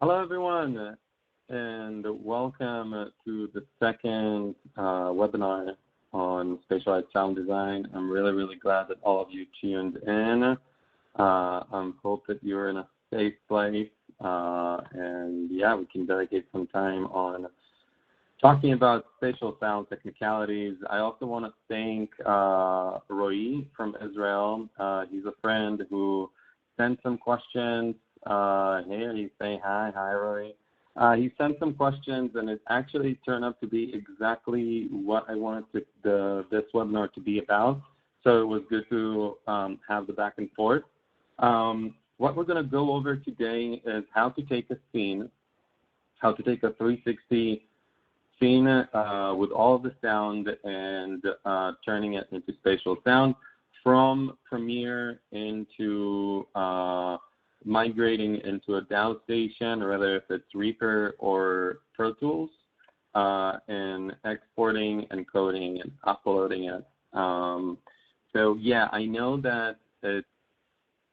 Hello, everyone, and welcome to the second webinar on spatialized sound design. I'm really glad that all of you tuned in. I hope that you're in a safe place, and yeah, we can dedicate some time on talking about spatial sound technicalities. I also want to thank Roy from Israel. He's a friend who sent some questions. Here, he's saying hi, Roy. He sent some questions, and it actually turned out to be exactly what I wanted this webinar to be about. So it was good to have the back and forth. What we're going to go over today is how to take a scene, how to take a 360 scene with all of the sound and turning it into spatial sound from Premiere into migrating into a DAW station, whether if it's Reaper or Pro Tools, and exporting and coding and uploading it. So yeah, I know that it's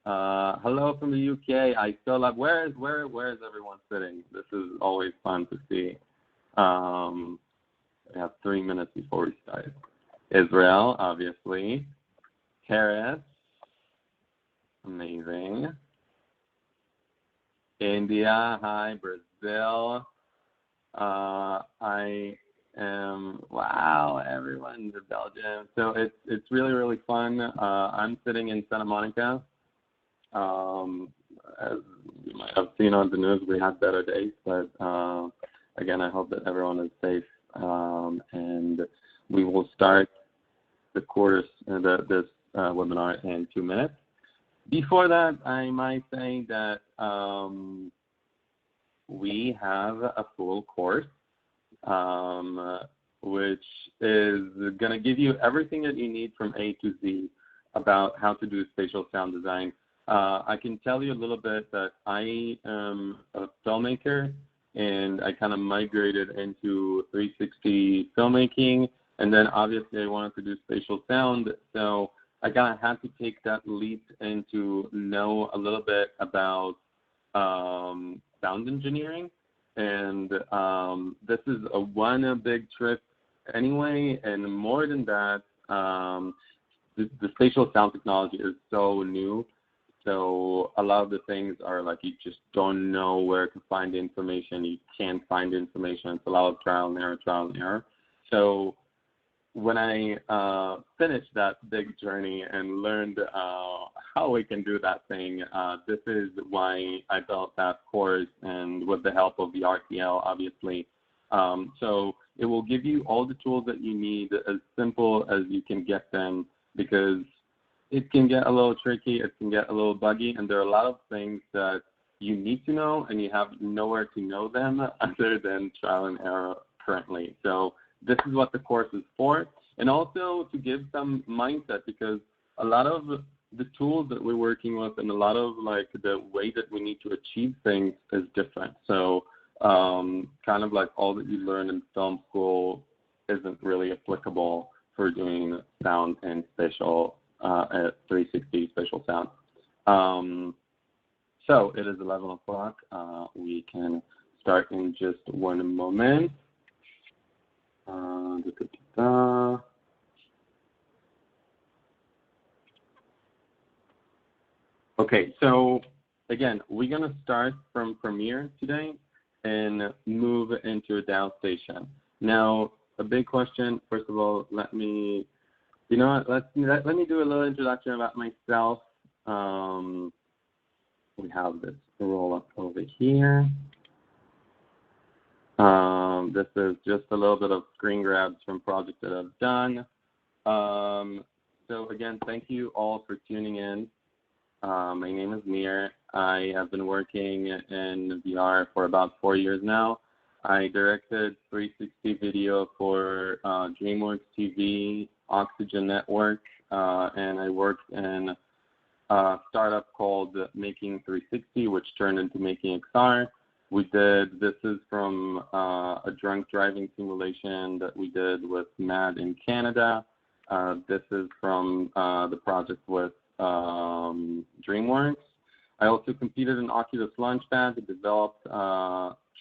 hello from the UK. I still love. Where is everyone sitting? This is always fun to see. We have 3 minutes before we start. Israel, obviously. Paris, amazing. India, hi. Brazil. I am, wow, everyone's in Belgium. So it's really fun. I'm sitting in Santa Monica. As you might have seen on the news, we had better days, but again, I hope that everyone is safe, and we will start the course, this webinar in 2 minutes. Before that, I might say that we have a full course, which is going to give you everything that you need from A to Z about how to do spatial sound design. I can tell you a little bit that I am a filmmaker, and I kind of migrated into 360 filmmaking, and then obviously I wanted to do spatial sound, so I kind of had to take that leap into know a little bit about sound engineering, and this is one big trip anyway, and more than that, the spatial sound technology is so new. So a lot of the things are like you just don't know where to find the information. You can't find the information. It's a lot of trial and error. So when I finished that big journey and learned how we can do that thing, this is why I built that course, and with the help of the RTL, obviously. So it will give you all the tools that you need as simple as you can get them, because it can get a little tricky, it can get a little buggy, and there are a lot of things that you need to know, and you have nowhere to know them other than trial and error currently. So this is what the course is for, and also to give some mindset, because a lot of the tools that we're working with and a lot of like the way that we need to achieve things is different. So kind of like all that you learn in film school isn't really applicable for doing sound and spatial at 360 spatial sound. So it is 11 o'clock. We can start in just one moment. Okay, so again, we're going to start from Premiere today and move into a DAW station. Now, a big question, first of all, let me do a little introduction about myself. We have this roll up over here. This is just a little bit of screen grabs from projects that I've done. So again, thank you all for tuning in. My name is Nir. I have been working in VR for about 4 years now. I directed 360 video for DreamworksTV, Oxygen Network, and I worked in a startup called Making 360, which turned into Making XR. This is from a drunk driving simulation that we did with MAD in Canada. This is from the project with DreamWorks. I also competed in Oculus Launchpad to develop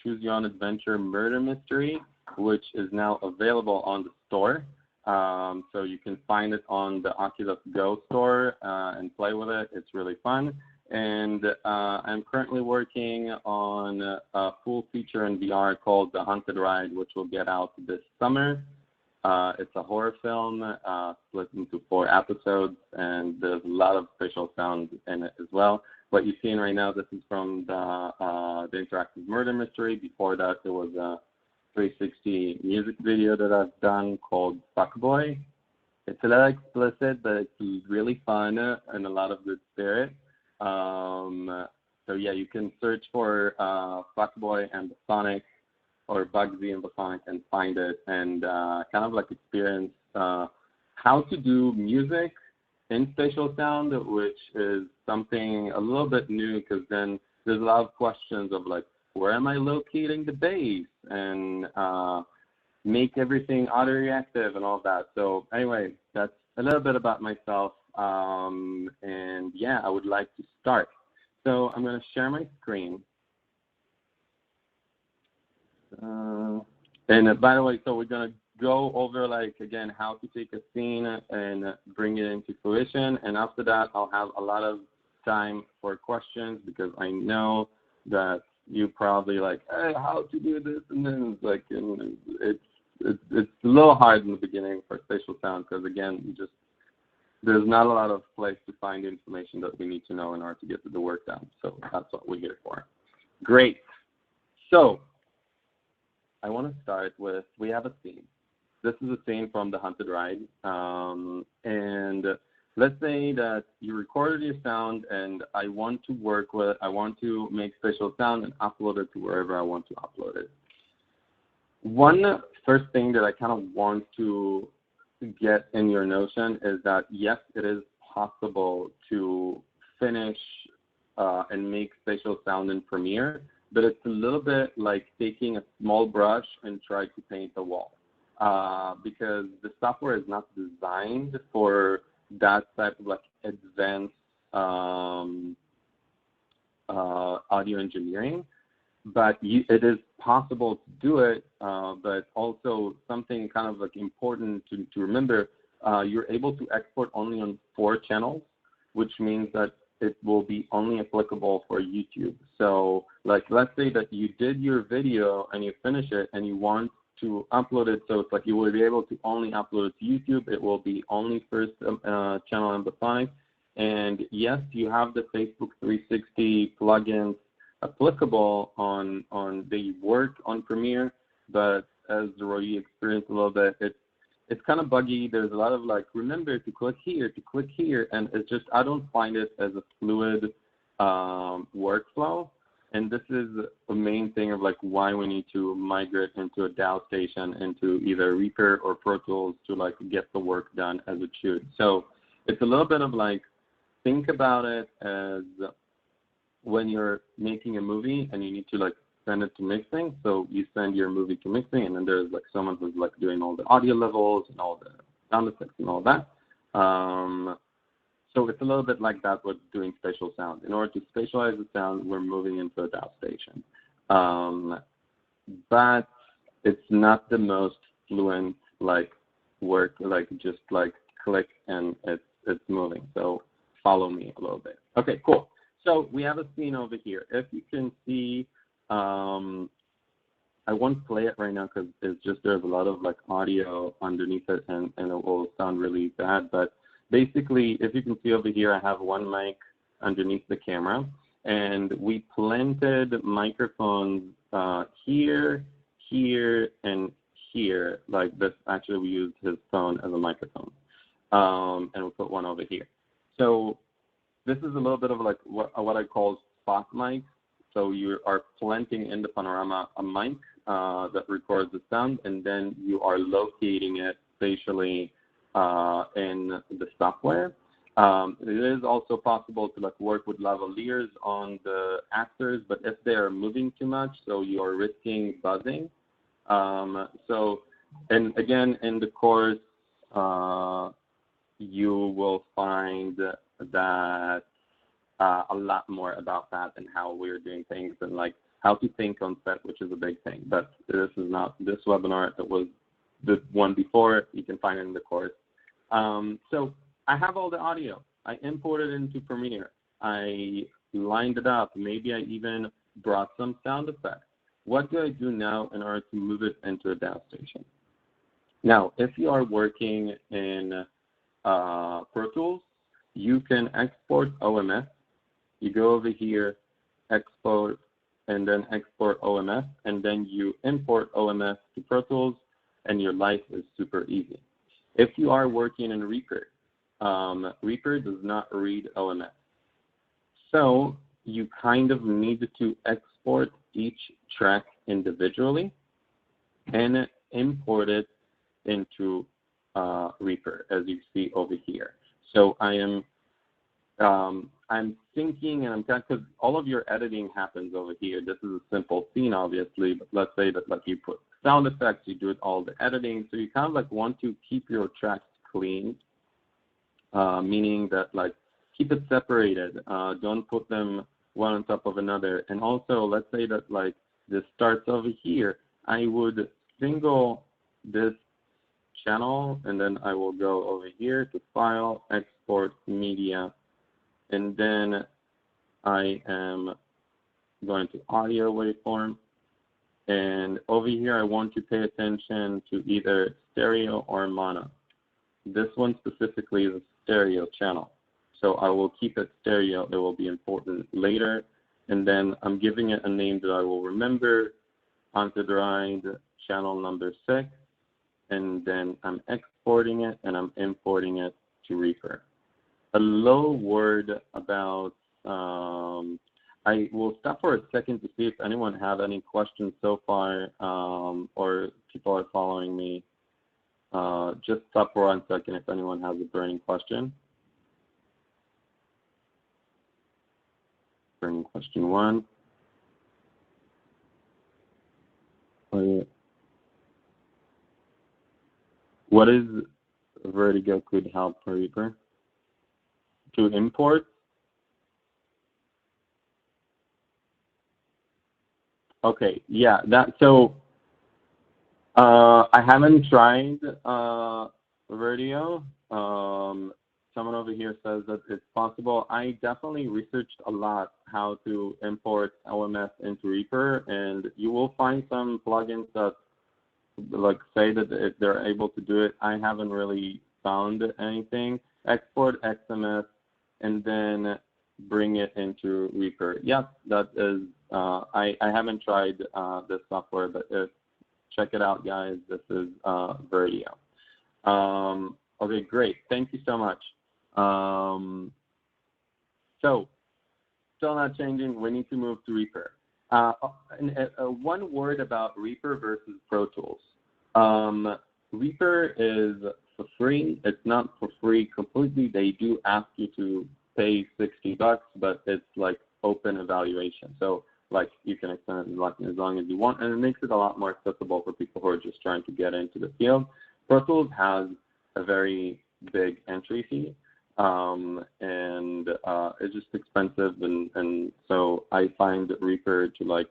Choose Your Own Adventure Murder Mystery, which is now available on the store. So you can find it on the Oculus Go store and play with it. It's really fun. And I'm currently working on a full feature in VR called The Haunted Ride, which will get out this summer. It's a horror film split into 4 episodes, and there's a lot of spatial sound in it as well. What you're seeing right now, this is from the interactive murder mystery. Before that, there was a 360 music video that I've done called Fuckboy. It's a little explicit, but it's really fun and a lot of good spirit. So yeah, you can search for Fuckboy and the Sonic, or Bugsy and the Sonic, and find it, and kind of like experience how to do music in spatial sound, which is something a little bit new, because then there's a lot of questions of like, where am I locating the bass, and make everything auto-reactive and all that. So anyway, that's a little bit about myself, and yeah, I would like to start. So I'm going to share my screen. And by the way, so we're going to go over, like, again, how to take a scene and bring it into fruition. And after that, I'll have a lot of time for questions, because I know that you probably like, hey, how to do this? And then it's like, it's a little hard in the beginning for spatial sound, because again, there's not a lot of place to find information that we need to know in order to get the work done. So that's what we're here for. Great. So I want to start with, we have a scene. This is a scene from The Haunted Ride. And let's say that you recorded your sound, and I want to make spatial sound and upload it to wherever I want to upload it. One first thing that I kind of want to get in your notion is that, yes, it is possible to finish and make spatial sound in Premiere, but it's a little bit like taking a small brush and try to paint a wall, because the software is not designed for that type of like advanced audio engineering. But it is possible to do it, but also something kind of like important to remember, you're able to export only on 4 channels, which means that it will be only applicable for YouTube. So like, let's say that you did your video and you finish it and you want to upload it, so it's like you will be able to only upload it to YouTube. It will be only first channel amplified. And yes, you have the Facebook 360 plugins applicable on they work on Premiere, but as Roy experienced a little bit, it's kind of buggy. There's a lot of like, remember to click here, and it's just, I don't find it as a fluid workflow. And this is the main thing of like why we need to migrate into a DAW station, into either Reaper or Pro Tools to like get the work done as it should. So it's a little bit of like, think about it as when you're making a movie and you need to like send it to mixing. So you send your movie to mixing, and then there's like someone who's like doing all the audio levels and all the sound effects and all that. So it's a little bit like that with doing spatial sound. In order to spatialize the sound, we're moving into a DAW station. But it's not the most fluent like work, like just like click and it's moving. So follow me a little bit. Okay, cool. So we have a scene over here. If you can see, I won't play it right now because it's just, there's a lot of like audio underneath it, and it will sound really bad. But basically, if you can see over here, I have one mic underneath the camera, and we planted microphones here, and here. Like this, actually, we used his phone as a microphone, and we put one over here. So this is a little bit of like what I call spot mics. So you are planting in the panorama a mic that records the sound, and then you are locating it spatially in the software. It is also possible to like work with lavaliers on the actors, but if they are moving too much, so you are risking buzzing. So, and again, in the course, you will find that a lot more about that and how we're doing things and like how to think on set, which is a big thing. But this is not this webinar. It was the one before. You can find it in the course. So I have all the audio. I imported into Premiere. I lined it up. Maybe I even brought some sound effects. What do I do now in order to move it into a DAW station? Now, if you are working in Pro Tools, you can export OMS. You go over here, export, and then export OMS, and then you import OMS to Pro Tools, and your life is super easy. If you are working in Reaper, Reaper does not read OMS. So you kind of need to export each track individually and import it into Reaper, as you see over here. So I'm thinking, and I'm because all of your editing happens over here. This is a simple scene, obviously, but let's say that like you put sound effects, you do all the editing, so you kind of like want to keep your tracks clean, meaning that like keep it separated. Don't put them one on top of another. And also, let's say that like this starts over here. I would single this channel, and then I will go over here to File, Export Media, and then I am going to Audio Waveform. And over here, I want to pay attention to either stereo or mono. This one specifically is a stereo channel. So I will keep it stereo. It will be important later. And then I'm giving it a name that I will remember, Onto-Drive channel number 6. And then I'm exporting it, and I'm importing it to Reaper. A little word about, I will stop for a second to see if anyone have any questions so far, or people are following me. Just stop for 1 second if anyone has a burning question. Burning question 1. What is Vertigo could help for Reaper? To import? Okay, yeah, so I haven't tried Vertigo. Someone over here says that it's possible. I definitely researched a lot how to import OMS into Reaper, and you will find some plugins that like say that they're able to do it. I haven't really found anything. Export XMS and then bring it into Reaper. Yes, that is. I haven't tried this software, but check it out, guys. This is Vertigo. Okay, great. Thank you so much. So, still not changing. We need to move to Reaper. One word about Reaper versus Pro Tools. Reaper is for free. It's not for free completely. They do ask you to pay $60, but it's like open evaluation. So like you can extend it as long as you want, and it makes it a lot more accessible for people who are just trying to get into the field. Pro Tools has a very big entry fee, and it's just expensive, and so I find Reaper to like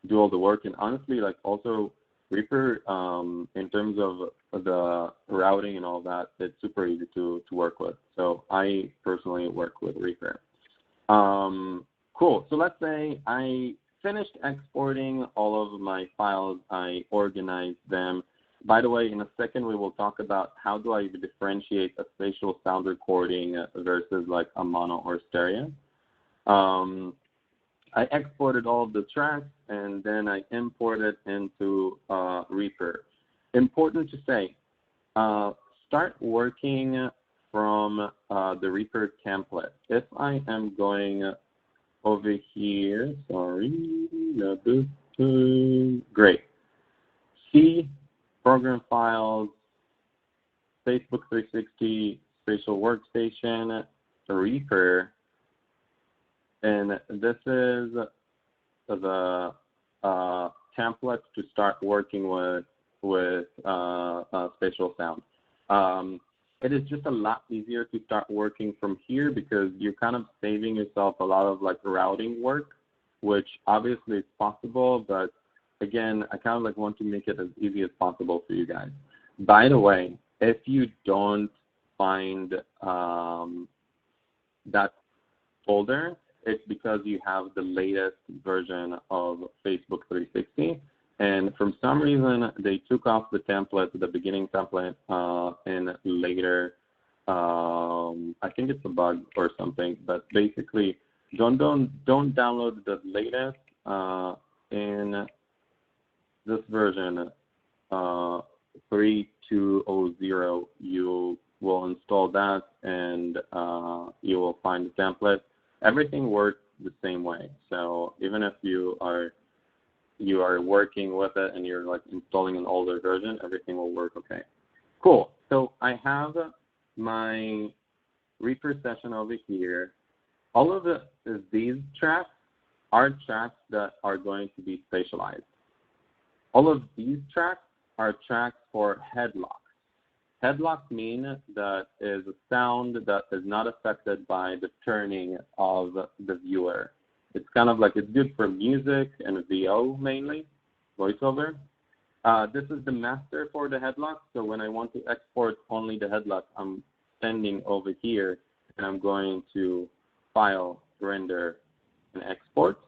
do all the work, and honestly, like also Reaper, in terms of the routing and all that, it's super easy to work with. So I personally work with Reaper. Cool. So let's say I finished exporting all of my files. I organized them. By the way, in a second, we will talk about how do I differentiate a spatial sound recording versus like a mono or stereo. I exported all of the tracks, and then I imported into Reaper. Important to say, start working from the Reaper template. If I am going over here, sorry, not this time. Great. See program files, Facebook 360, Spatial Workstation, Reaper, and this is the template to start working with spatial sound. it is just a lot easier to start working from here because you're kind of saving yourself a lot of like routing work, which obviously is possible, but again, I kind of like want to make it as easy as possible for you guys. By the way, if you don't find that folder, it's because you have the latest version of Facebook 360. And for some reason, they took off the template, the beginning template, and later, I think it's a bug or something, but basically, don't download the latest in this version, 3200. You will install that, and you will find the template. Everything works the same way. So even if you are working with it and you're like installing an older version, everything will work okay. Cool. So I have my Reaper session over here. All of these tracks are tracks that are going to be spatialized. All of these tracks are tracks for headlocks. Headlocks mean that is a sound that is not affected by the turning of the viewer. It's kind of like, it's good for music and VO mainly, voiceover. This is the master for the headlock. So when I want to export only the headlock, I'm sending over here, and I'm going to File, Render, and Export.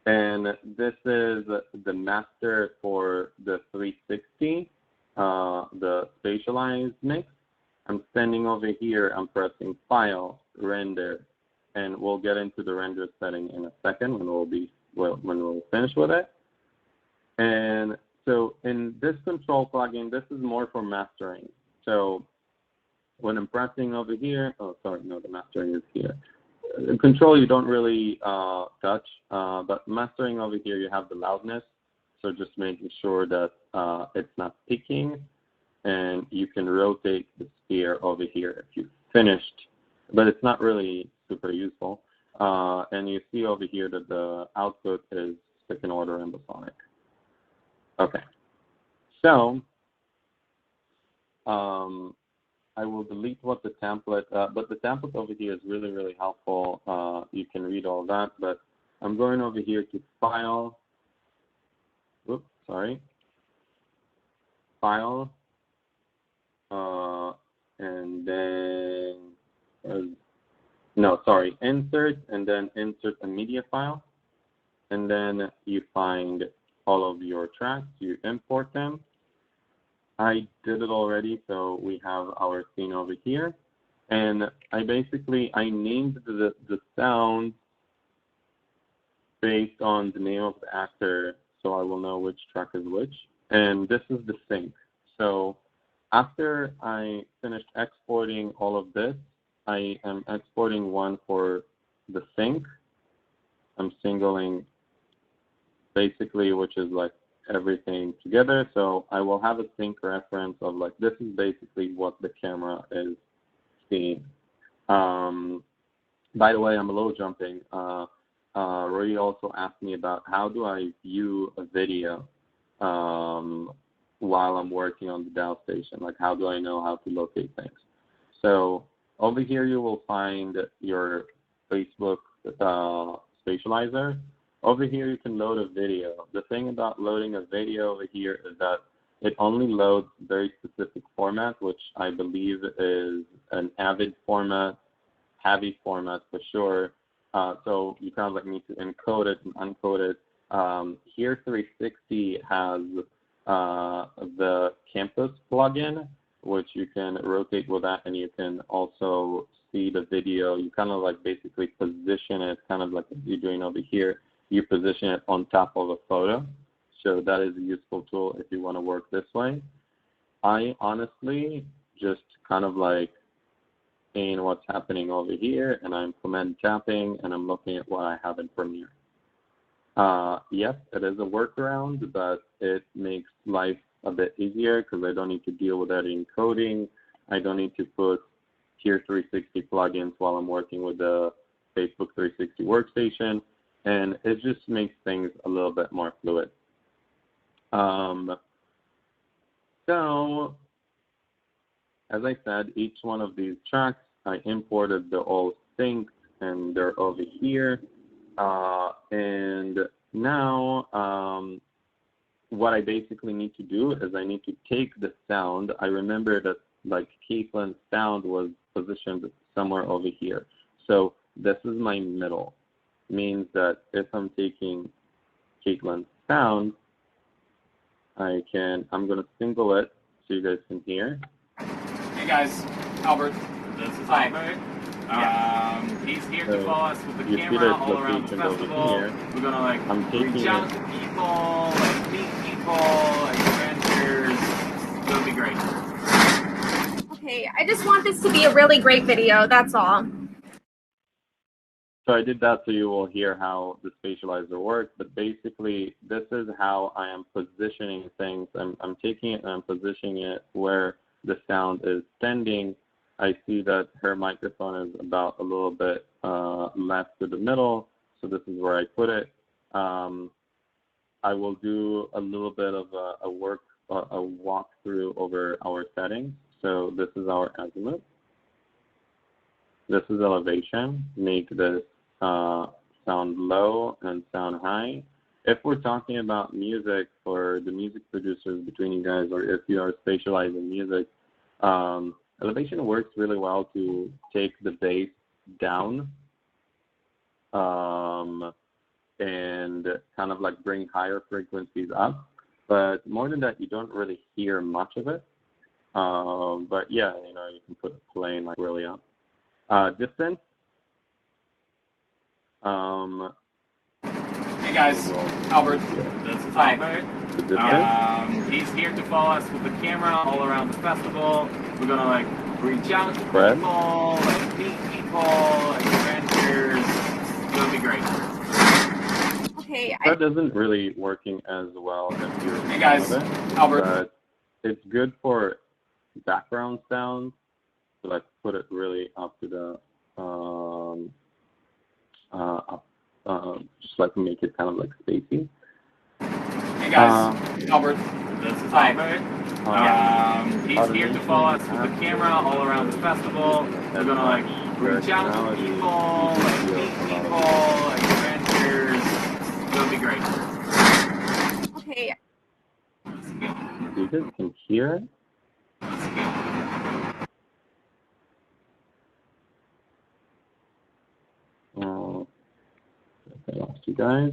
And this is the master for the 360, the spatialized mix. I'm sending over here, I'm pressing File, Render, and we'll get into the render setting in a second when we'll finish with it. And so in this control plugin, this is more for mastering. So when I'm pressing over here, oh, sorry, no, the mastering is here. Control you don't really touch, but mastering over here, you have the loudness. So just making sure that it's not peaking, and you can rotate the sphere over here if you finished, but it's not really super useful. And you see over here that the output is second order ambisonic. Okay. So I will delete what the template, but the template over here is really, really helpful. You can read all that, but I'm going over here to File. Oops, sorry. File. And then, Insert, and then insert a media file. And then you find all of your tracks, you import them. I did it already, so we have our scene over here. And I named the sound based on the name of the actor, so I will know which track is which. And this is the sync. So after I finished exporting all of this, I am exporting one for the sync. I'm singling basically, which is like everything together. So I will have a sync reference of like, this is basically what the camera is seeing. By the way, I'm a little jumping. Roy also asked me about how do I view a video while I'm working on the DAO station? Like, how do I know how to locate things? So over here, you will find your Facebook spatializer. Over here, you can load a video. The thing about loading a video over here is that it only loads very specific format, which I believe is an AVID format, HAVI format for sure. So you kind of like need to encode it and uncode it. Here 360 has the Campus plugin, which you can rotate with that, and you can also see the video. You kind of like basically position it, kind of like you're doing over here. You position it on top of a photo. So that is a useful tool if you want to work this way. I honestly just kind of like seeing what's happening over here, and I'm command tapping, and I'm looking at what I have in Premiere. Yes, it is a workaround, but it makes life a bit easier because I don't need to deal with that encoding. I don't need to put Tier 360 plugins while I'm working with the Facebook 360 workstation, and it just makes things a little bit more fluid. So as I said, each one of these tracks, I imported the all synced, and they're over here. And now what I basically need to do is I need to take the sound. I remember that like Caitlin's sound was positioned somewhere over here. So this is my middle. Means that if I'm taking Caitlin's sound, I'm going to single it so you guys can hear. Hey guys, Albert. This is Albert. He's here to follow us with the camera all around the festival. We're gonna like reach out to people, like meet people, like adventures. It'll be great. Okay, I just want this to be a really great video, that's all. So I did that so you will hear how the spatializer works, but basically this is how I am positioning things. I'm taking it and I'm positioning it where the sound is standing. I see that her microphone is about a little bit left to the middle, so this is where I put it. I will do a little bit of a walkthrough over our settings. So this is our azimuth. This is elevation. Make this sound low and sound high. If we're talking about music for the music producers between you guys, or if you are spatializing music, elevation works really well to take the bass down and kind of like bring higher frequencies up. But more than that, you don't really hear much of it. But yeah, you know, you can put it playing like really up. Distance. Hey guys, Albert. This is Albert. He's here to follow us with the camera all around the festival. We're gonna like reach out to people, like meet people, like adventures. It'll be great. Okay. That isn't really working as well if you're Hey guys, Albert. But it's good for background sounds. So like put it really up to the just like make it kind of like spacey. Hey guys, Albert. This is Albert. He's here to follow us with the camera all around the festival. We're gonna like reach out to people, like meet people, like adventures. It'll be great. Okay. You guys can hear it? I lost you guys.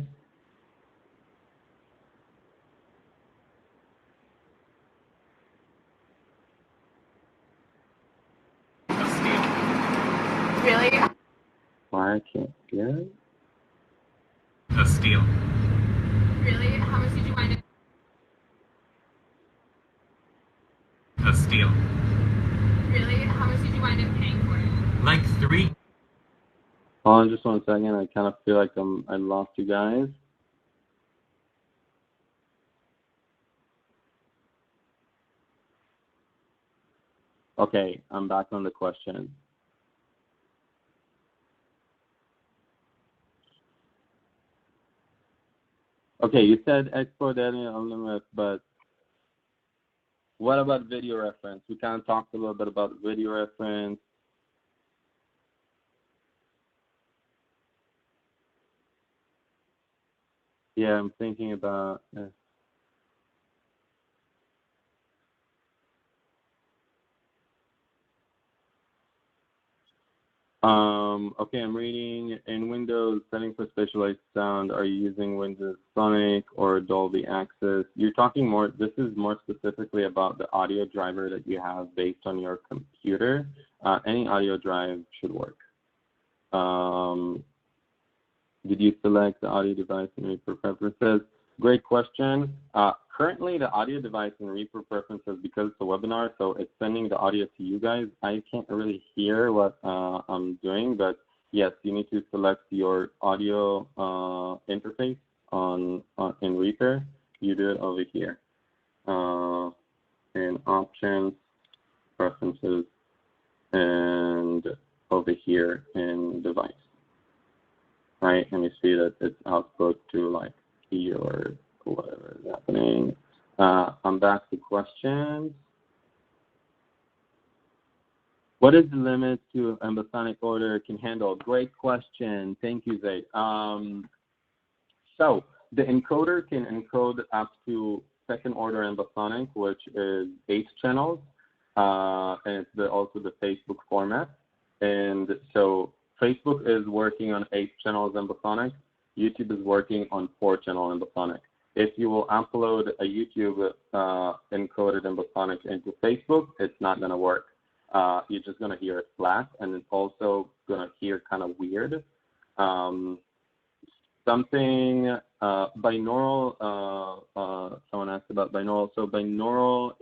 Really? Why I can't hear it? A steal. Really? How much did you wind up? A steal. Really? How much did you wind up paying for it? Like 3. Hold on just one second. I kind of feel like I lost you guys. Okay, I'm back on the question. Okay, you said export data unlimited, but what about video reference? We kind of talked a little bit about video reference. Yeah, I'm thinking about. Okay, I'm reading in Windows settings for spatialized sound. Are you using Windows Sonic or Dolby Access? You're talking more. This is more specifically about the audio driver that you have based on your computer. Any audio drive should work. Did you select the audio device and repro preferences? Great question. Currently, the audio device and repro preferences, because it's a webinar, so it's sending the audio to you guys. I can't really hear what I'm doing, but yes, you need to select your audio interface in Reaper. You do it over here. In Options, Preferences, and over here in Device. Right, and you see that it's output to like here or whatever is happening. I'm back to questions. What is the limit to ambisonic order can handle? Great question. Thank you, Zaid. So the encoder can encode up to second order ambisonic, which is 8 channels, and it's also the Facebook format. And so Facebook is working on 8 channels ambisonic. YouTube is working on 4 channel ambisonic. If you will upload a YouTube encoded ambisonic into Facebook, it's not going to work. You're just going to hear it flat, and it's also going to hear kind of weird. Something binaural, someone asked about binaural. So binaural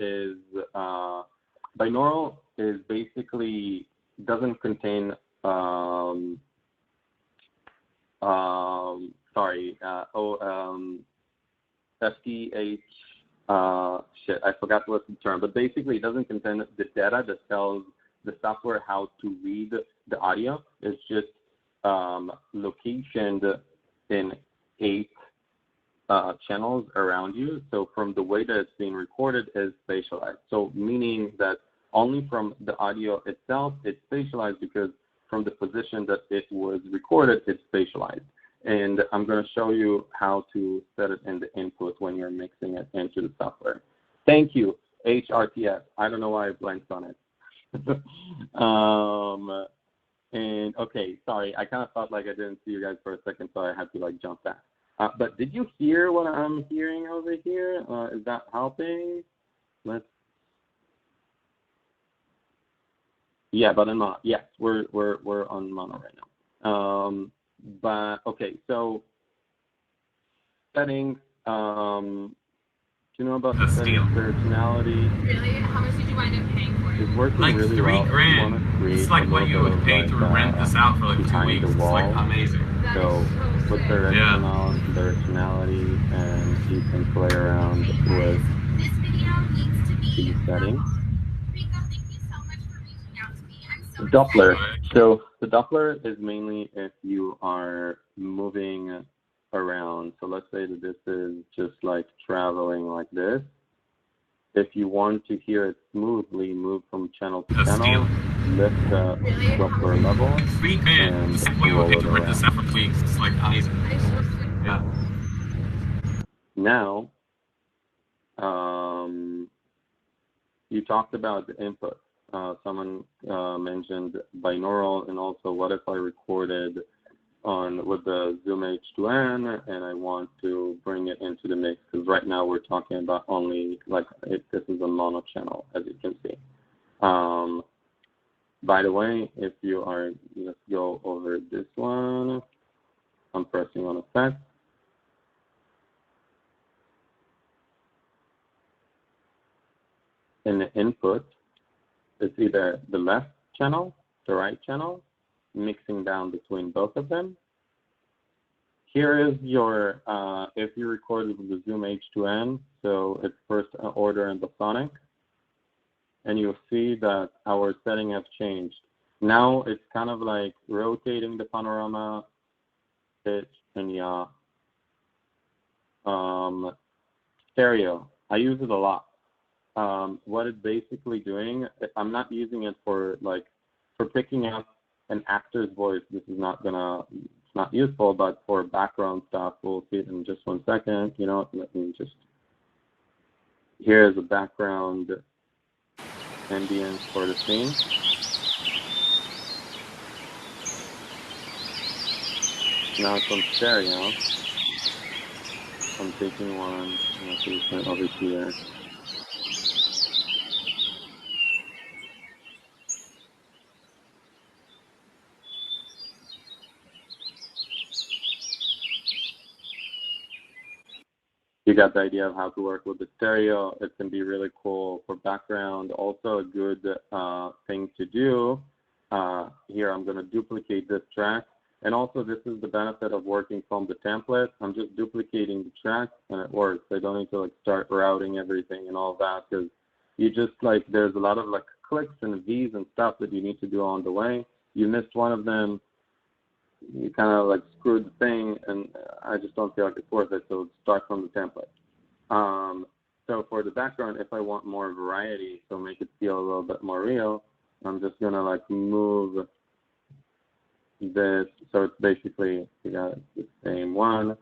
is basically doesn't contain FTH, shit, I forgot what's the term, but basically it doesn't contain the data that tells the software how to read the audio. It's just locationed in 8 channels around you. So from the way that it's being recorded is spatialized. So meaning that only from the audio itself, it's spatialized because from the position that it was recorded, it's spatialized. And I'm going to show you how to set it in the input when you're mixing it into the software. Thank you, HRTS. I don't know why I blanked on it. And okay, sorry, I kind of felt like I didn't see you guys for a second, so I had to like jump back. But did you hear what I'm hearing over here? Is that helping? Yeah, but in mono. Yes, we're on mono right now. But okay, so settings. Do you know about the settings personality? Really? How much did you wind up paying for it? It's working Like really $3 well. grand. It's like what you would pay to rent this out for like 2 weeks. It's like amazing. So put directionality, and you can play around with these settings. Doppler. So the Doppler is mainly if you are moving around. So let's say that this is just like traveling like this. If you want to hear it smoothly move from channel to channel, lift the Doppler level and roll it around. It's like amazing. Yeah. Now, you talked about the input. Someone mentioned binaural, and also what if I recorded with the Zoom H2N and I want to bring it into the mix, because right now we're talking about only this is a mono channel, as you can see. By the way, if you are, let's go over this one. I'm pressing on effect. In the input, it's either the left channel, the right channel, mixing down between both of them. Here is your, if you recorded with the Zoom H2N, so it's first order ambisonic, and you'll see that our setting has changed. Now it's kind of like rotating the panorama, pitch, and yaw. Stereo, I use it a lot. What it's basically doing, I'm not using it for picking up an actor's voice. This is it's not useful, but for background stuff, we'll see it in just 1 second. You know, let me just, here's a background ambience for the scene. Now it's on stereo. I'm taking one, and I'll over here. You got the idea of how to work with the stereo. It can be really cool for background. Also a good thing to do. Here I'm going to duplicate this track. And also this is the benefit of working from the template. I'm just duplicating the track and it works. I don't need to start routing everything and all that, because you just there's a lot of clicks and V's and stuff that you need to do on the way. You missed one of them, you kind of screwed the thing, and I just don't feel like it's worth it, so start from the template. So for the background, if I want more variety, so make it feel a little bit more real, I'm just gonna like move this, so it's basically, we got the same one,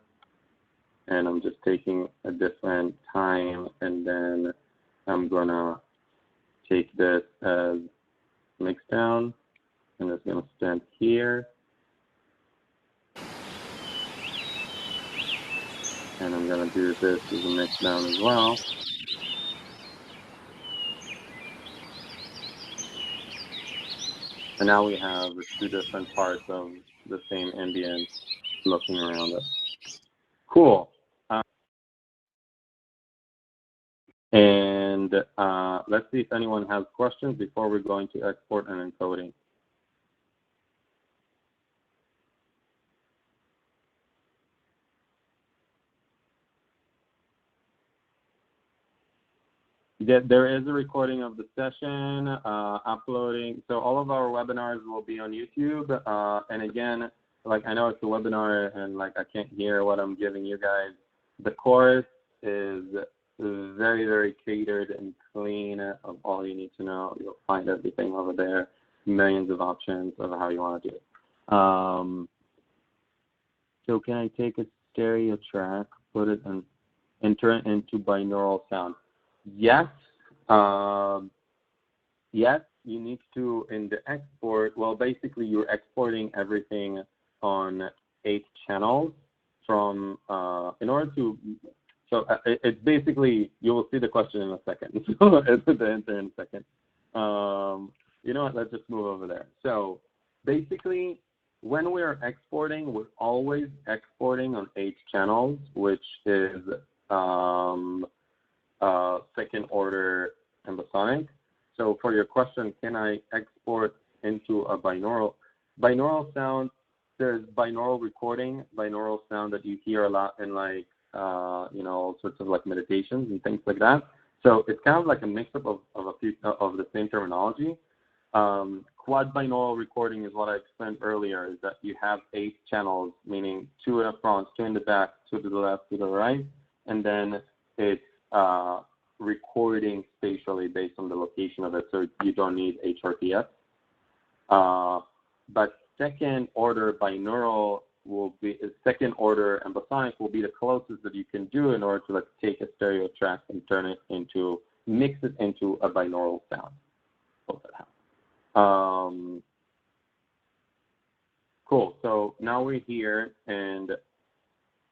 and I'm just taking a different time, and then I'm gonna take this as mix down, and it's gonna stand here. And I'm gonna do this as a mix down as well. And now we have the two different parts of the same ambient looking around us. Cool. And let's see if anyone has questions before we're going to export and encoding. There is a recording of the session, uploading. So all of our webinars will be on YouTube. And again, like I know it's a webinar and like I can't hear what I'm giving you guys. The course is very, very catered and clean of all you need to know. You'll find everything over there, millions of options of how you want to do it. So can I take a stereo track, put it and enter it into binaural sound? Yes. Yes, you need to, in the export, well, basically you're exporting everything on 8 channels from, in order to, so it's basically, you will see the question in a second. So it's the answer in a second. You know what, let's just move over there. So basically, when we're exporting, we're always exporting on 8 channels, which is second order ambisonic. So for your question, can I export into a binaural? Binaural sound, there's binaural recording, binaural sound that you hear a lot in like, you know, all sorts of like meditations and things like that. So it's kind of like a mix-up of a few of the same terminology. Quad-binaural recording is what I explained earlier, is that you have 8 channels, meaning 2 in the front, 2 in the back, 2 to the left, 2 to the right, and then it's recording spatially based on the location of it, so you don't need HRTF. But second order binaural will be, second order ambisonic will be the closest that you can do in order to like take a stereo track and turn it into, mix it into a binaural sound. Cool, so now we're here and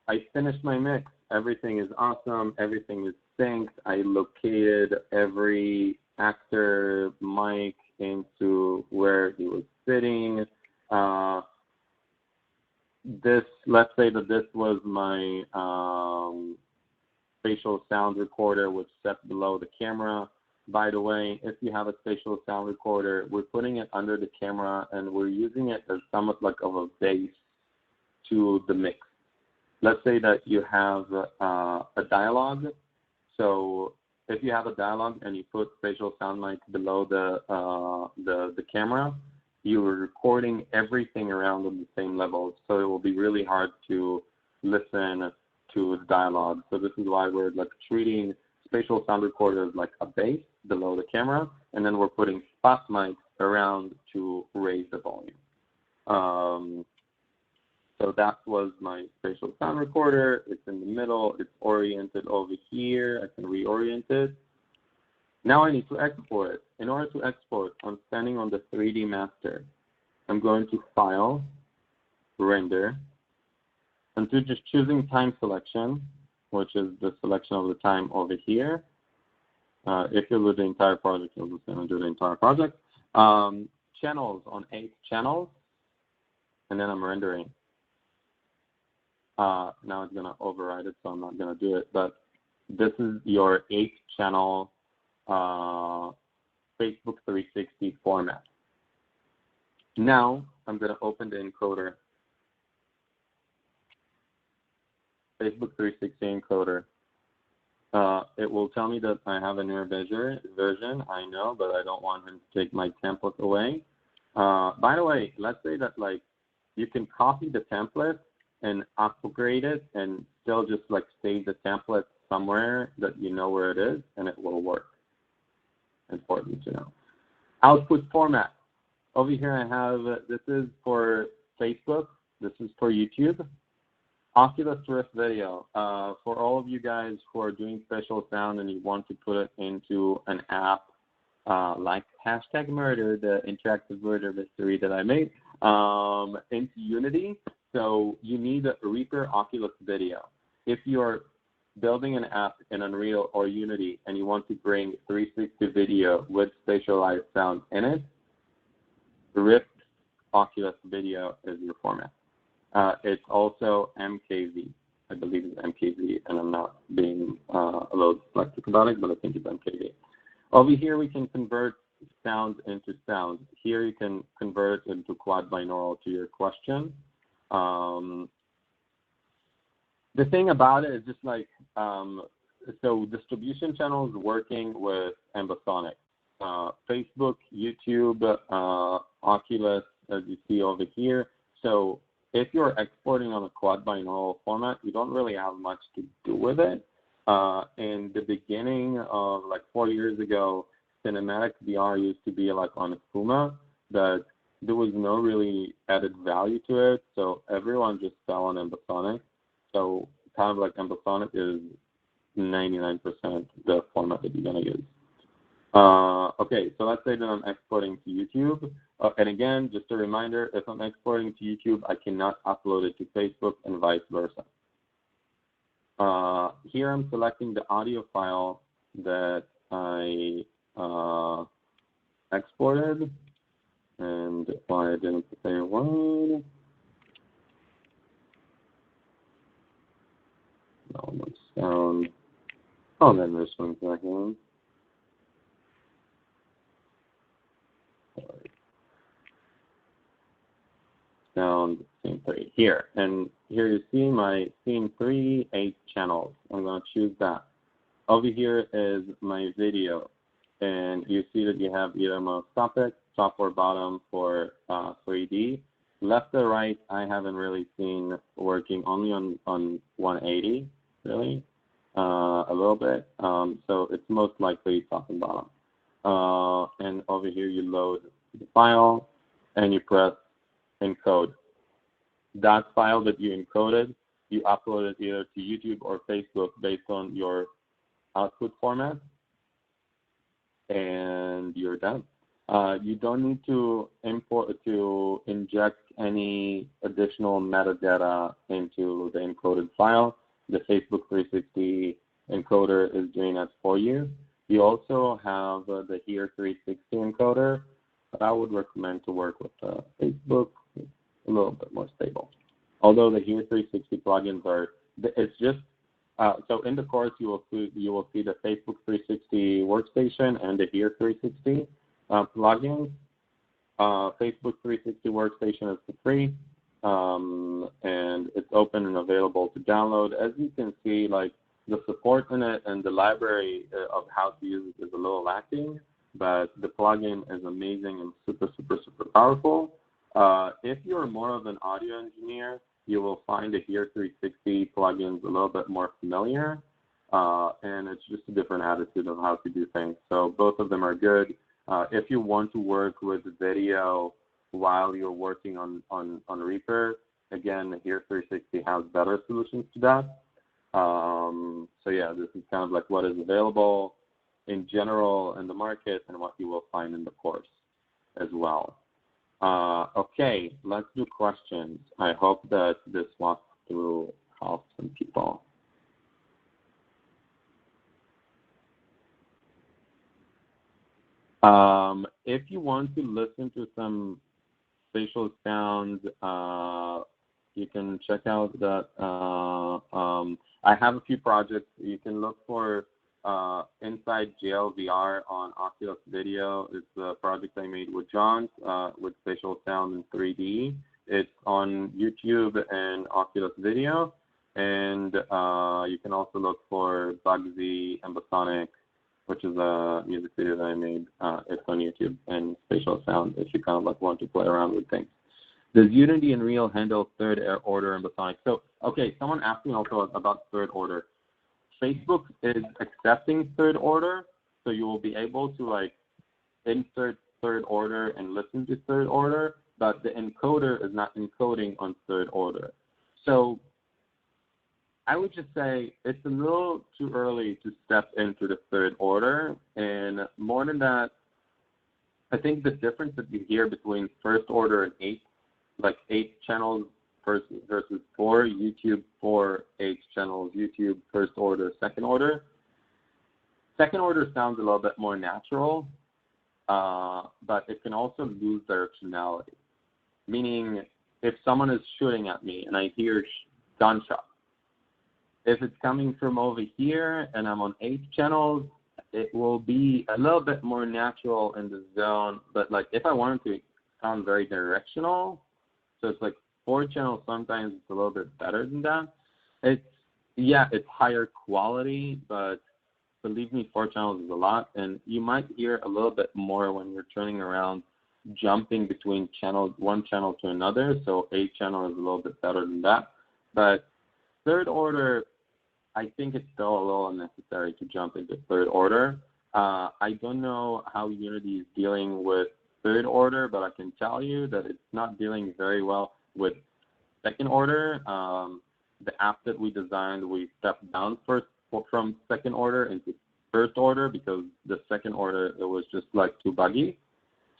I finished my mix. Everything is awesome, everything is synced. I located every actor mic into where he was sitting. This, let's say that this was my spatial sound recorder, which set below the camera. By the way, if you have a spatial sound recorder, we're putting it under the camera and we're using it as somewhat like of a base to the mix. Let's say that you have a dialogue. So if you have a dialogue and you put spatial sound mic below the camera, you are recording everything around on the same level. So it will be really hard to listen to the dialogue. So this is why we're like treating spatial sound recorders like a base below the camera, and then we're putting spot mics around to raise the volume. So that was my spatial sound recorder. It's in the middle. It's oriented over here. I can reorient it. Now I need to export it. In order to export, I'm standing on the 3D master. I'm going to File, Render, and to just choosing time selection, which is the selection of the time over here. If you do the entire project, you'll just going to do the entire project. Channels on 8 channels, and then I'm rendering. Now it's going to override it, so I'm not going to do it. But this is your 8-channel Facebook 360 format. Now I'm going to open the encoder. Facebook 360 encoder. It will tell me that I have a Nir Netzer version, I know, but I don't want him to take my template away. By the way, let's say that like you can copy the template and upgrade it and still just like save the template somewhere that you know where it is and it will work. Important to know. Output format. Over here I have, this is for Facebook, this is for YouTube. Oculus Rift Video. For all of you guys who are doing spatial sound and you want to put it into an app like #murder, the interactive murder mystery that I made, into Unity. So you need a Reaper Oculus Video. If you're building an app in Unreal or Unity and you want to bring 360 video with spatialized sound in it, Rift Oculus Video is your format. It's also MKV. I believe it's MKV, and I'm not being a little dyslexic about it, but I think it's MKV. Over here, we can convert sound into sound. Here, you can convert it into quad-binaural to your question. The thing about it is just like, so distribution channels working with ambisonic. Facebook, YouTube, Oculus, as you see over here. So if you're exporting on a quad-binaural format, you don't really have much to do with it. In the beginning of like 4 years ago, cinematic VR used to be like on Fuma, but there was no really added value to it, so everyone just fell on ambisonic. So kind of like ambisonic is 99% the format that you're going to use. Okay, so let's say that I'm exporting to YouTube. And again, just a reminder, if I'm exporting to YouTube, I cannot upload it to Facebook and vice versa. Here I'm selecting the audio file that I exported. And why I didn't say one. No, no sound. Oh, then there's 1 second. Sound scene 3 here, and here you see my scene 3 8 channels. I'm going to choose that. Over here is my video, and you see that you have either monoscopic, top or bottom for 3D. Left or right, I haven't really seen working, only on 180, really, a little bit. So it's most likely top and bottom. And over here you load the file, and you press encode. That file that you encoded, you upload it either to YouTube or Facebook based on your output format, and you're done. You don't need to inject any additional metadata into the encoded file. The Facebook 360 encoder is doing that for you. You also have the Here 360 encoder, but I would recommend to work with Facebook. A little bit more stable. Although the Here 360 plugins are, it's just, so in the course you will see the Facebook 360 workstation and the Here 360 plugins. Facebook 360 workstation is for free, and it's open and available to download. As you can see, like the support in it and the library of how to use it is a little lacking, but the plugin is amazing and super, super, super powerful. If you're more of an audio engineer, you will find the Here 360 plugins a little bit more familiar, and it's just a different attitude of how to do things. So both of them are good. If you want to work with video while you're working on Reaper, again, the Here 360 has better solutions to that. So yeah, this is kind of like what is available in general in the market and what you will find in the course as well. Okay, let's do questions. I hope that this walkthrough helps some people. If you want to listen to some spatial sound, you can check out that. I have a few projects. You can look for Inside JauntVR on Oculus Video. It's a project I made with Jaunt with spatial sound in 3D. It's on YouTube and Oculus Video. And you can also look for Bugsy Ambisonic, which is a music video that I made. It's on YouTube, and spatial sound if you kind of like want to play around with things. Does Unity and Unreal handle third order ambisonic? So, okay, someone asked me also about third order. Facebook is accepting third order, so you will be able to like insert third order and listen to third order, but the encoder is not encoding on third order. So I would just say it's a little too early to step into the third order. And more than that, I think the difference that you hear between first order and 8, like 8 channels versus 4, YouTube 4, 8 channels, YouTube first order, second order. Second order sounds a little bit more natural, but it can also lose directionality. Meaning, if someone is shooting at me and I hear gunshot, if it's coming from over here and I'm on 8 channels, it will be a little bit more natural in the zone. But like if I wanted to sound very directional, so it's like 4 channels, sometimes it's a little bit better than that. It's higher quality, but believe me, 4 channels is a lot. And you might hear a little bit more when you're turning around, jumping between channels, one channel to another. So 8 channel is a little bit better than that. But third order, I think it's still a little unnecessary to jump into third order. I don't know how Unity is dealing with third order, but I can tell you that it's not dealing very well with second order. The app that we designed, we stepped down from second order into first order because the second order, it was just like too buggy.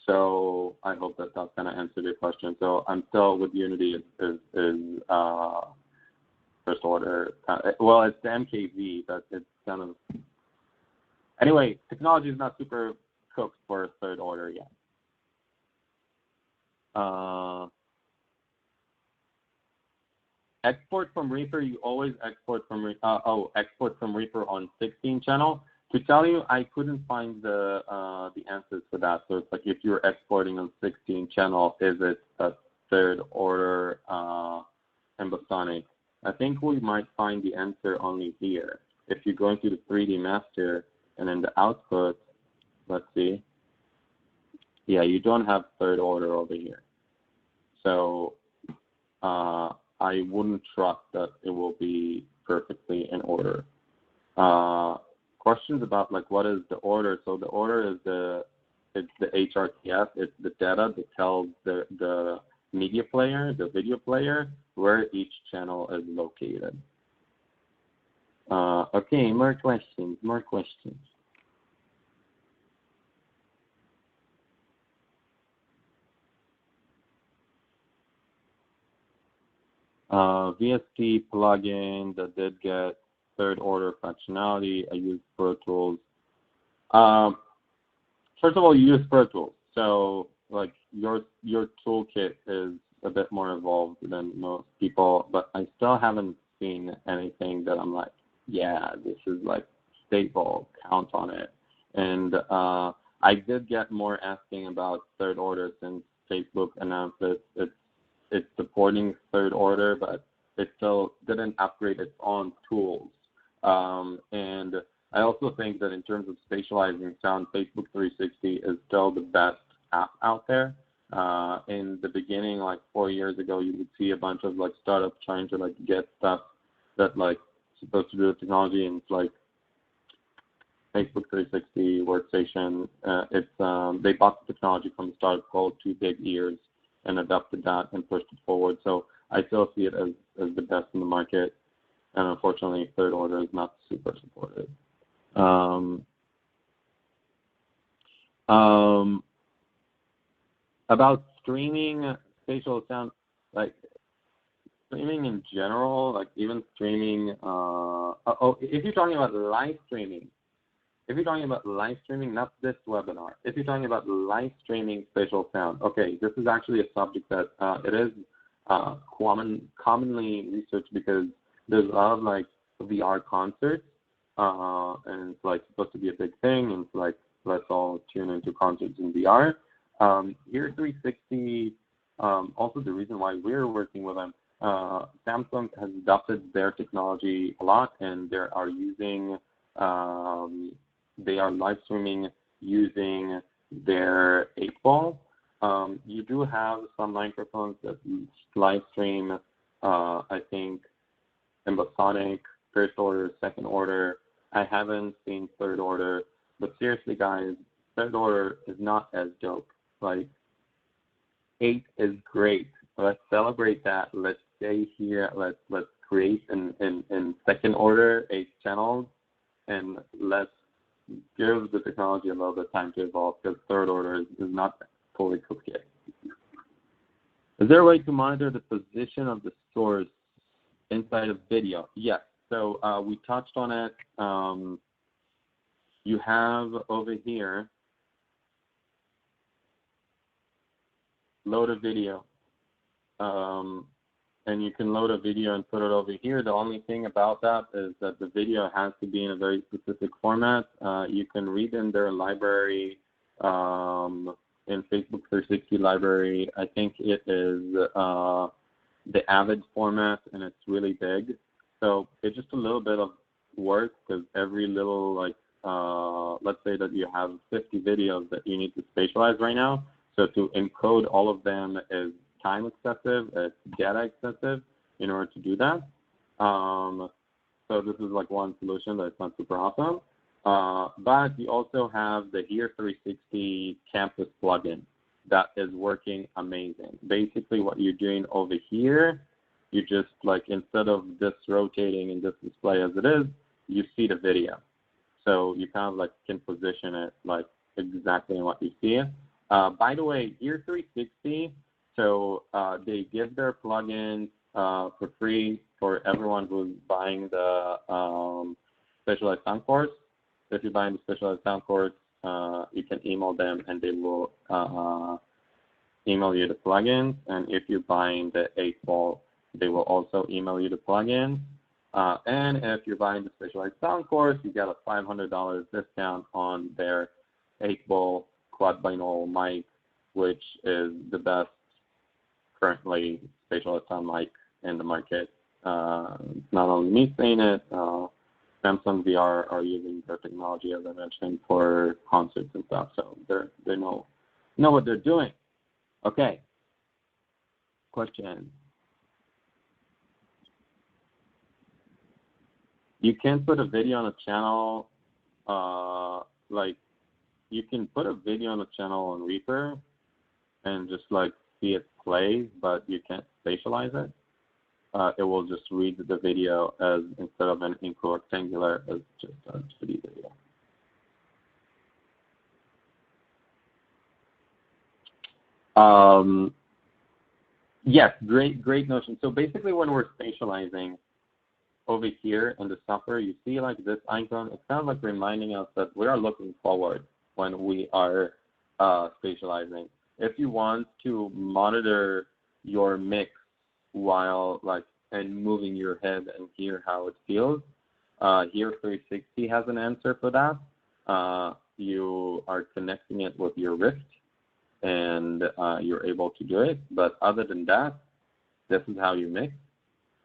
So I hope that that's going to answer your question. So I'm still with Unity is first order. Well, it's the MKV, but it's kind of... Anyway, technology is not super cooked for third order yet. Export from Reaper, you always export from export from Reaper on 16 channel. To tell you, I couldn't find the answers for that. So it's like if you're exporting on 16 channel, is it a third order ambisonic? I think we might find the answer only here. If you go into the 3D master and then the output, let's see. Yeah, you don't have third order over here. So I wouldn't trust that it will be perfectly in order. Questions about like what is the order? So the order is it's the HRTF. It's the data that tells the media player, the video player, where each channel is located. Okay, more questions. VST plugin that did get third order functionality. I use Pro Tools. First of all, you use Pro Tools, so like your toolkit is a bit more evolved than most people, but I still haven't seen anything that I'm like, yeah, this is like stable, count on it. And I did get more asking about third order since Facebook announced that it's supporting third order, but it still didn't upgrade its own tools. And I also think that in terms of spatializing sound, Facebook 360 is still the best app out there. In the beginning, like 4 years ago, you would see a bunch of like startups trying to like get stuff that like supposed to do with technology, and it's like Facebook 360 workstation. They bought the technology from the start called 2 big ears and adopted that and pushed it forward. So I still see it as the best in the market, and unfortunately, third order is not super supported. About streaming spatial sound, like streaming in general, like even streaming. If you're talking about live streaming, not this webinar. If you're talking about live streaming spatial sound, okay, this is actually a subject that it is commonly researched because there's a lot of like VR concerts, and it's like supposed to be a big thing, and it's like let's all tune into concerts in VR. Here 360, also the reason why we're working with them, Samsung has adopted their technology a lot, and they are using, they are live streaming using their 8-ball. You do have some microphones that live stream, I think, ambisonic, first order, second order. I haven't seen third order, but seriously, guys, third order is not as dope. Like 8 is great. Let's celebrate that. Let's stay here. Let's create in second order 8 channels, and let's give the technology a little bit of time to evolve, because third order is not fully cooked yet. Is there a way to monitor the position of the source inside of video? Yes. So we touched on it. You have over here, load a video. And you can load a video and put it over here. The only thing about that is that the video has to be in a very specific format. You can read in their library, in Facebook 360 library. I think it is the Avid format, and it's really big. So it's just a little bit of work, because every little, like, let's say that you have 50 videos that you need to spatialize right now. So to encode all of them is time excessive, it's data excessive in order to do that. So this is like one solution that's not super awesome. But you also have the Here 360 Campus plugin that is working amazing. Basically what you're doing over here, you just, like, instead of this rotating and this display as it is, you see the video. So you kind of like can position it like exactly in what you see it. By the way, Here 360, so they give their plugins for free for everyone who's buying the specialized sound course. So if you're buying the specialized sound course, you can email them and they will email you the plugins. And if you're buying the 8-ball, they will also email you the plugins. And if you're buying the specialized sound course, you get a $500 discount on their 8-ball quad-binaural mic, which is the best currently spatial sound mic in the market. It's not only me saying it, Samsung VR are using their technology, as I mentioned, for concerts and stuff, so they know what they're doing. Okay. Question. You can put a video on a channel, like, you can put a video on a channel on Reaper and just like see it play, but you can't spatialize it. It will just read the video as, instead of an ink rectangular, as just a 2D video. Yes, great notion. So basically when we're spatializing over here in the software, you see like this icon, it's kind of like reminding us that we are looking forward when we are spatializing. If you want to monitor your mix while and moving your head and hear how it feels, Here 360 has an answer for that. You are connecting it with your wrist and you're able to do it. But other than that, this is how you mix.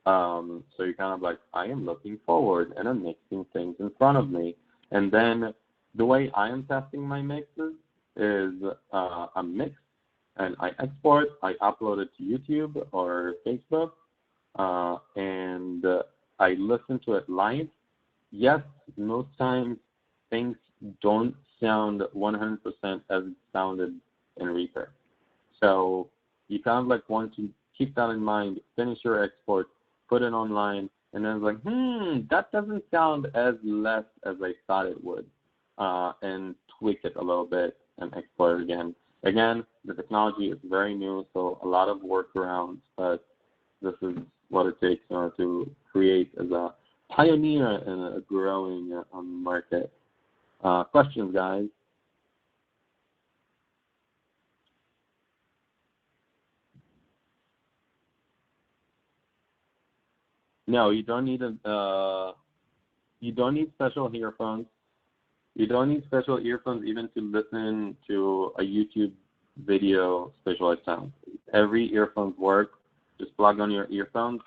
So you're kind of like, I am looking forward and I'm mixing things in front of me. And then the way I am testing my mixes is a mix, and I export, I upload it to YouTube or Facebook, and I listen to it live. Yes, most times things don't sound 100% as it sounded in Reaper. So you kind of like want to keep that in mind, finish your export, put it online, and then it's like, that doesn't sound as less as I thought it would, and tweak it a little bit and export it again. Again, the technology is very new, so a lot of workarounds, but this is what it takes in order to create as a pioneer in a growing market. Questions, guys? No, you don't need special earphones. You don't need special earphones even to listen to a YouTube video spatialized sound. Every earphones work. Just plug on your earphones,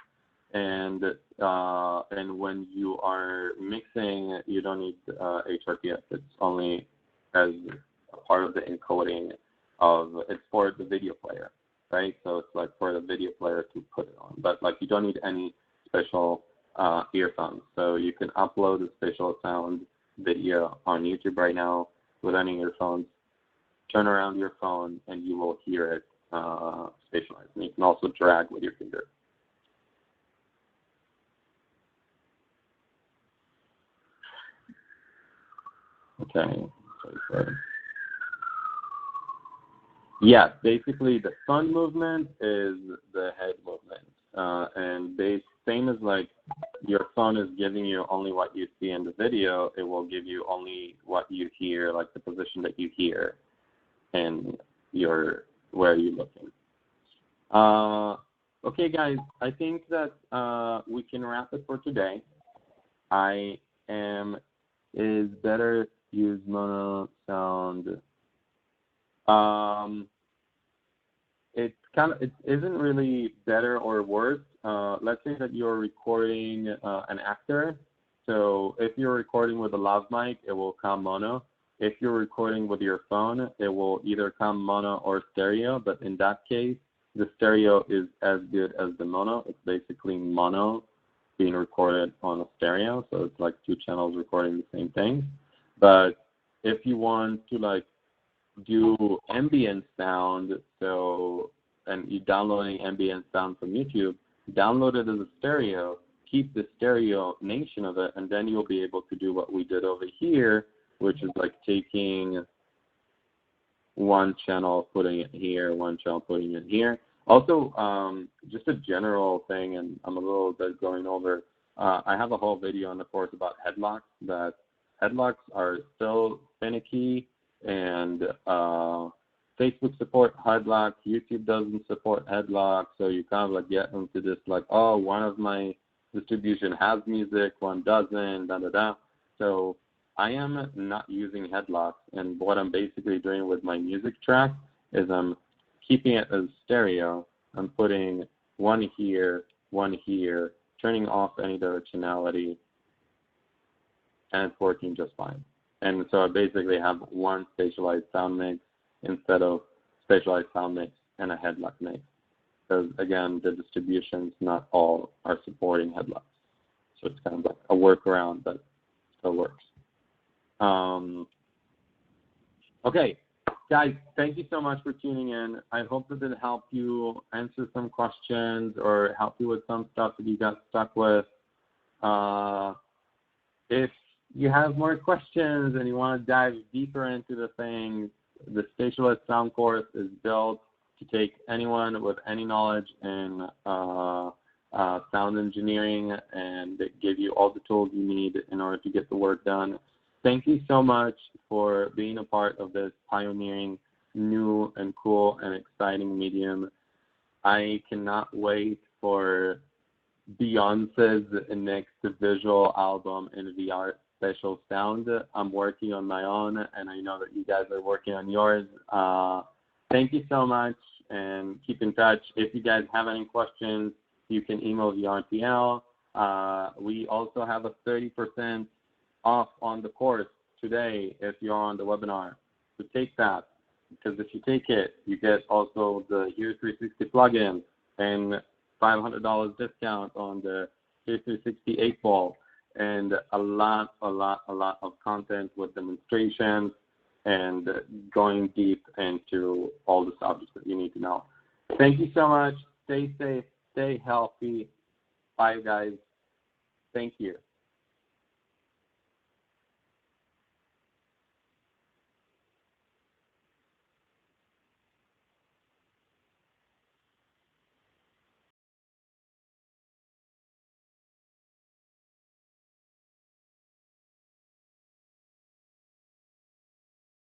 and when you are mixing, you don't need HRTF. It's only as a part of the encoding of, it's for the video player, right? So it's like for the video player to put it on, but like you don't need any special earphones. So you can upload a spatial sound video on YouTube right now with any earphones, turn around your phone, and you will hear it spatialized. And you can also drag with your finger. Okay. Sorry. Yes, basically the thumb movement is the head movement. And same as like your phone is giving you only what you see in the video, it will give you only what you hear, like the position that you hear and where you're looking. Okay, guys, I think that we can wrap it for today. Is better use mono sound. It isn't really better or worse. Let's say that you're recording an actor. So if you're recording with a lav mic, it will come mono. If you're recording with your phone, it will either come mono or stereo. But in that case, the stereo is as good as the mono. It's basically mono being recorded on a stereo. So it's like two channels recording the same thing. But if you want to like do ambient sound, and you're downloading ambient sound from YouTube, download it as a stereo, keep the stereo nation of it, and then you'll be able to do what we did over here, which is like taking one channel, putting it here, one channel, putting it here. Also, just a general thing, and I'm a little bit going over, I have a whole video on the course about headlocks, that headlocks are still finicky, and Facebook supports headlocks, YouTube doesn't support headlocks, so you kind of like get into this like, oh, one of my distribution has music, one doesn't, da-da-da. So I am not using headlocks, and what I'm basically doing with my music track is I'm keeping it as stereo. I'm putting one here, turning off any directionality, and it's working just fine. And so I basically have one spatialized sound mix instead of spatialized sound mix and a headlock mix. Because again, the distributions not all are supporting headlocks. So it's kind of like a workaround that still works. Okay, guys, thank you so much for tuning in. I hope that it helped you answer some questions or help you with some stuff that you got stuck with. If you have more questions and you want to dive deeper into the things, the Spatialized Sound course is built to take anyone with any knowledge in sound engineering and give you all the tools you need in order to get the work done. Thank you so much for being a part of this pioneering, new and cool and exciting medium. I cannot wait for Beyonce's next visual album in VR spatial sound. I'm working on my own, and I know that you guys are working on yours. Thank you so much, and keep in touch. If you guys have any questions, you can email JauntVR. We also have a 30% off on the course today if you're on the webinar. So take that, because if you take it, you get also the Year 360 plugin and $500 discount on the Year 360 8-ball, and a lot of content with demonstrations and going deep into all the subjects that you need to know. Thank you so much. Stay safe. Stay healthy. Bye, guys. Thank you.